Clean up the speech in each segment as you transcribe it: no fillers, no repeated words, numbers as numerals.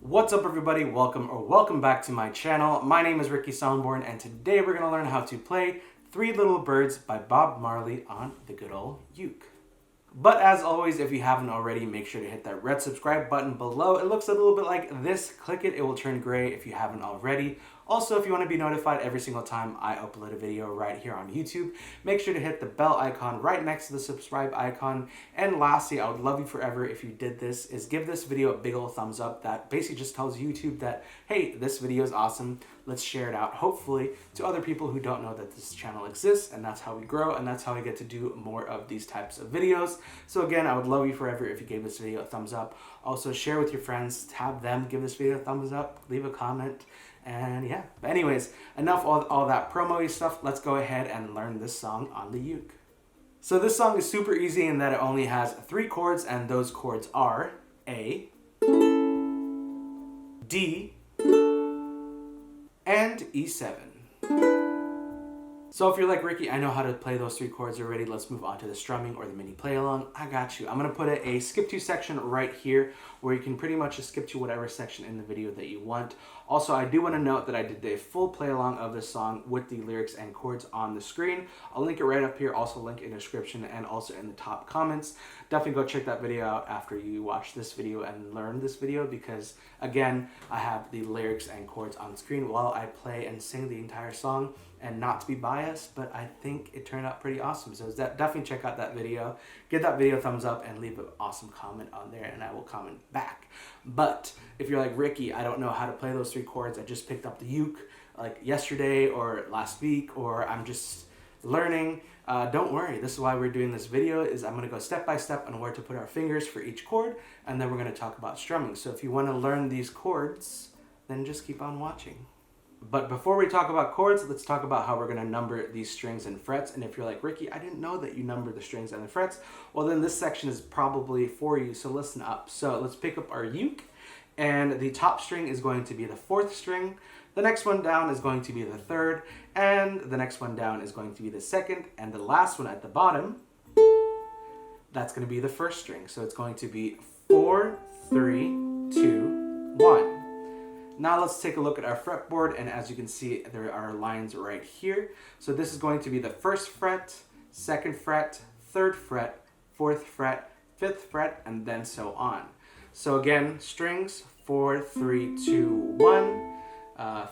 What's up everybody, welcome back to my channel. My name is Ricky Somborn and today we're going to learn how to play Three Little Birds by Bob Marley on the good old uke. But as always, if you haven't already, make sure to hit that red subscribe button below. It looks a little bit like this. Click it, it will turn gray if you haven't already. Also, if you want to be notified every single time I upload a video right here on YouTube, make sure to hit the bell icon right next to the subscribe icon. And lastly, I would love you forever if you did this, is give this video a big old thumbs up. That basically just tells YouTube that, hey, this video is awesome. Let's share it out, hopefully, to other people who don't know that this channel exists, and that's how we grow, and that's how we get to do more of these types of videos. So again, I would love you forever if you gave this video a thumbs up. Also, share with your friends, tag them, give this video a thumbs up, leave a comment. And yeah, but anyways, enough all that promo-y stuff. Let's go ahead and learn this song on the uke. So this song is super easy in that it only has 3 chords, and those chords are A, D, and E7. So if you're like, Ricky, I know how to play those 3 chords already, let's move on to the strumming or the mini play along. I got you. I'm going to put a skip to section right here where you can pretty much just skip to whatever section in the video that you want. Also, I do want to note that I did a full play along of this song with the lyrics and chords on the screen. I'll link it right up here, also link in the description and also in the top comments. Definitely go check that video out after you watch this video and learn this video, because again, I have the lyrics and chords on screen while I play and sing the entire song. And not to be biased, but I think it turned out pretty awesome. So definitely check out that video. Give that video a thumbs up and leave an awesome comment on there, and I will comment back. But if you're like, Ricky, I don't know how to play those 3 chords. I just picked up the uke like yesterday or last week, or I'm just learning. Don't worry. This is why we're doing this video. Is I'm going to go step by step on where to put our fingers for each chord, and then we're going to talk about strumming. So if you want to learn these chords, then just keep on watching. But before we talk about chords, let's talk about how we're going to number these strings and frets. And if you're like, Ricky, I didn't know that you number the strings and the frets, well then this section is probably for you, so listen up. So let's pick up our uke, and the top string is going to be the 4th string, the next one down is going to be the 3rd, and the next one down is going to be the 2nd, and the last one at the bottom, that's going to be the 1st string. So it's going to be 4, 3, 2, 1. Now let's take a look at our fretboard, and as you can see, there are lines right here. So this is going to be the 1st fret, 2nd fret, 3rd fret, 4th fret, 5th fret, and then so on. So again, strings, 4, 3, 2, 1,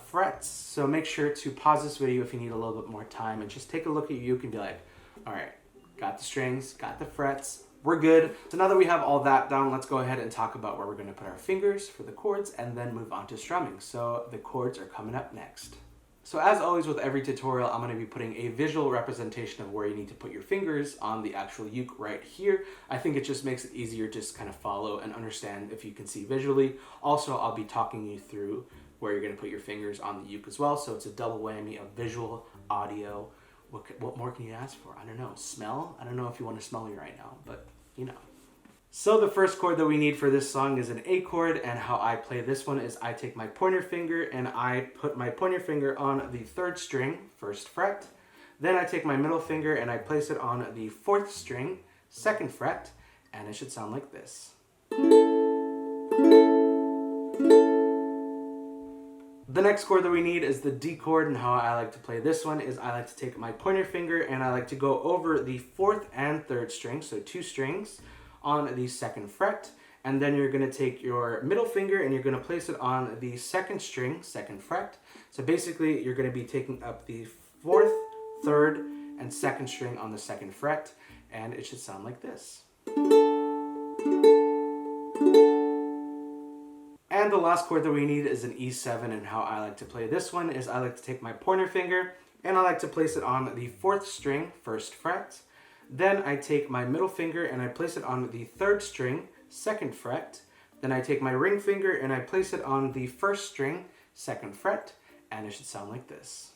frets. So make sure to pause this video if you need a little bit more time and just take a look at your uke and be like, all right, got the strings, got the frets, we're good. So now that we have all that down, let's go ahead and talk about where we're going to put our fingers for the chords and then move on to strumming. So the chords are coming up next. So as always with every tutorial, I'm going to be putting a visual representation of where you need to put your fingers on the actual uke right here. I think it just makes it easier to just kind of follow and understand if you can see visually. Also, I'll be talking you through where you're going to put your fingers on the uke as well. So it's a double whammy of visual, audio. What more can you ask for? I don't know. Smell? I don't know if you want to smell me right now, but you know. So the first chord that we need for this song is an A chord, and how I play this one is I take my pointer finger and I put my pointer finger on the 3rd string, 1st fret. Then I take my middle finger and I place it on the 4th string, 2nd fret, and it should sound like this. The next chord that we need is the D chord, and how I like to play this one is I like to take my pointer finger and I like to go over the 4th and 3rd string, so 2 strings, on the 2nd fret, and then you're going to take your middle finger and you're going to place it on the 2nd string, 2nd fret. So basically you're going to be taking up the 4th, 3rd, and 2nd string on the 2nd fret, and it should sound like this. And the last chord that we need is an E7, and how I like to play this one is I like to take my pointer finger and I like to place it on the 4th string, 1st fret. Then I take my middle finger and I place it on the 3rd string, 2nd fret. Then I take my ring finger and I place it on the 1st string, 2nd fret, and it should sound like this.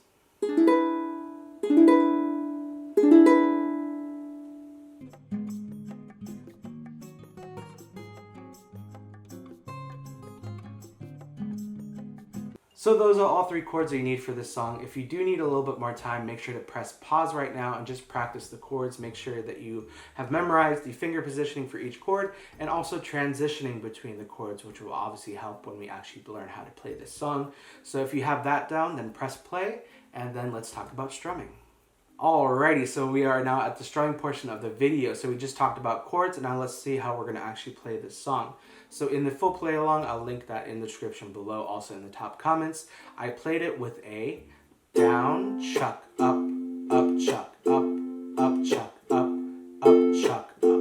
So those are all 3 chords that you need for this song. If you do need a little bit more time, make sure to press pause right now and just practice the chords. Make sure that you have memorized the finger positioning for each chord and also transitioning between the chords, which will obviously help when we actually learn how to play this song. So if you have that down, then press play and then let's talk about strumming. Alrighty, so we are now at the strumming portion of the video. So we just talked about chords, and now let's see how we're going to actually play this song. So in the full play along, I'll link that in the description below, also in the top comments. I played it with a down, chuck, up, chuck, up, chuck, up, chuck, up.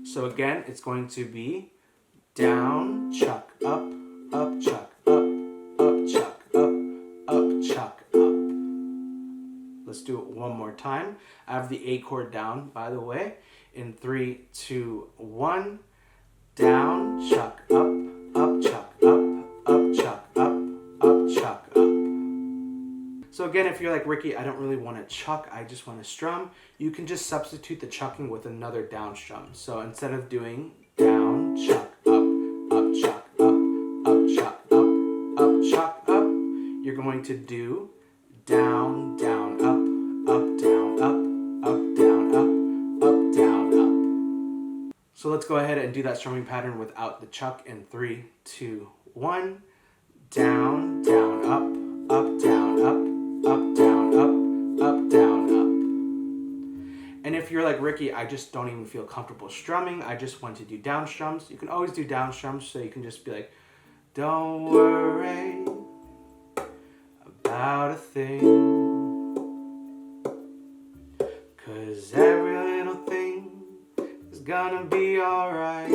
So again, it's going to be down, chuck, up, chuck, up, chuck, up, chuck, up. Let's do it one more time. I have the A chord down, by the way. In 3, 2, 1. Down, chuck, up, chuck, up, chuck, up, chuck, up. So again, if you're like, Ricky, I don't really want to chuck, I just want to strum, you can just substitute the chucking with another down strum. So instead of doing down, chuck, up, chuck, up, chuck, up, chuck, up, you're going to do down, down, up, down, down, up, down, up. So let's go ahead and do that strumming pattern without the chuck in 3, 2, 1. Down, down, up, down, down, up, down, up. And if you're like, Ricky, I just don't even feel comfortable strumming, I just want to do down strums, you can always do down strums, so you can just be like, don't worry about a thing, 'cause every little thing is gonna be alright.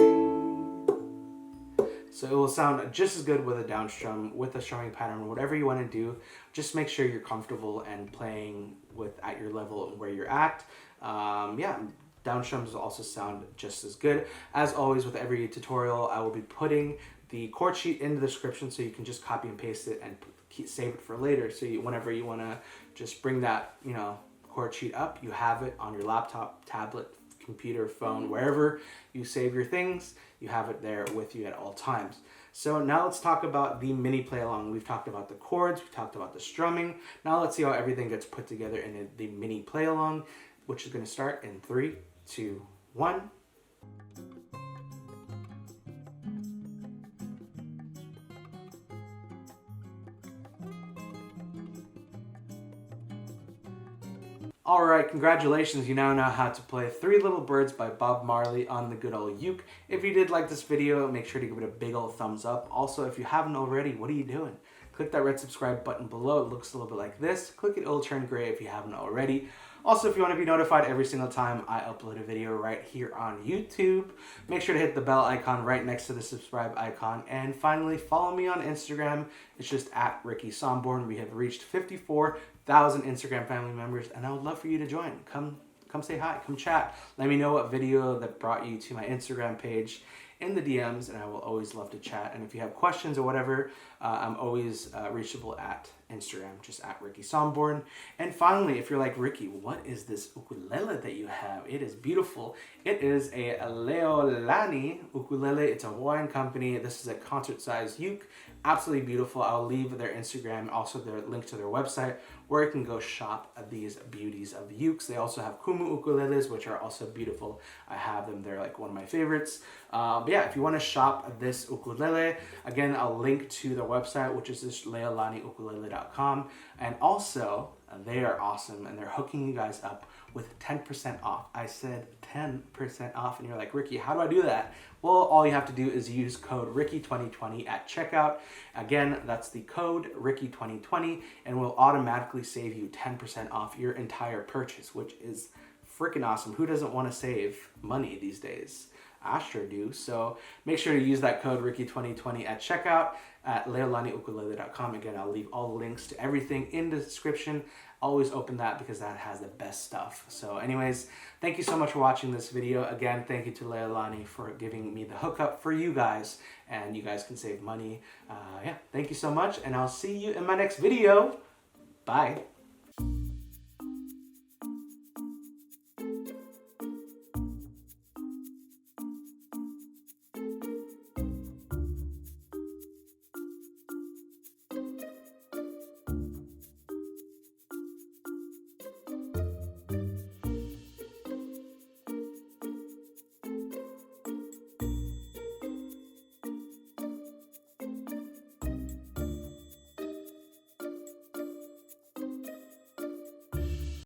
So it will sound just as good with a down strum, with a strumming pattern, whatever you want to do. Just make sure you're comfortable and playing with at your level and where you're at. Yeah, down strums will also sound just as good. As always, with every tutorial, I will be putting the chord sheet in the description so you can just copy and paste it and save it for later. So whenever you want to just bring that, chord sheet up, you have it on your laptop, tablet, computer, phone, wherever you save your things, you have it there with you at all times. So now let's talk about the mini play along. We've talked about the chords, we've talked about the strumming. Now let's see how everything gets put together in the mini play along, which is going to start in 3, 2, 1. Alright, congratulations, you now know how to play 3 Little Birds by Bob Marley on the good old uke. If you did like this video, make sure to give it a big old thumbs up. Also, if you haven't already, what are you doing? Click that red subscribe button below, it looks a little bit like this. Click it, it'll turn gray if you haven't already. Also, if you want to be notified every single time I upload a video right here on YouTube, make sure to hit the bell icon right next to the subscribe icon. And finally, follow me on Instagram. It's just at Ricky Somborn. We have reached 54,000 Instagram family members, and I would love for you to join. Come say hi, come chat. Let me know what video that brought you to my Instagram page in the DMs, and I will always love to chat. And if you have questions or whatever, I'm always reachable at Instagram, just at Ricky Somborn. And finally, if you're like, Ricky, what is this ukulele that you have? It is beautiful. It is a Leolani ukulele. It's a Hawaiian company. This is a concert-sized uke. Absolutely beautiful. I'll leave their Instagram, also their link to their website, where you can go shop these beauties of ukes. They also have kumu ukuleles, which are also beautiful. I have them. They're like one of my favorites. But yeah, if you want to shop this ukulele, again, I'll link to their website, which is this leolaniukulele.com. And also, they are awesome, and they're hooking you guys up with 10% off. I said 10% off, and you're like, Ricky, how do I do that? Well, all you have to do is use code Ricky2020 at checkout. Again, that's the code Ricky2020, and will automatically save you 10% off your entire purchase, which is freaking awesome. Who doesn't want to save money these days? I sure do. So make sure to use that code Ricky2020 at checkout at leolaniukulele.com. Again, I'll leave all the links to everything in the description. Always open that because that has the best stuff. So anyways, thank you so much for watching this video. Again, thank you to Leolani for giving me the hookup for you guys, and you guys can save money. Yeah, thank you so much, and I'll see you in my next video. Bye.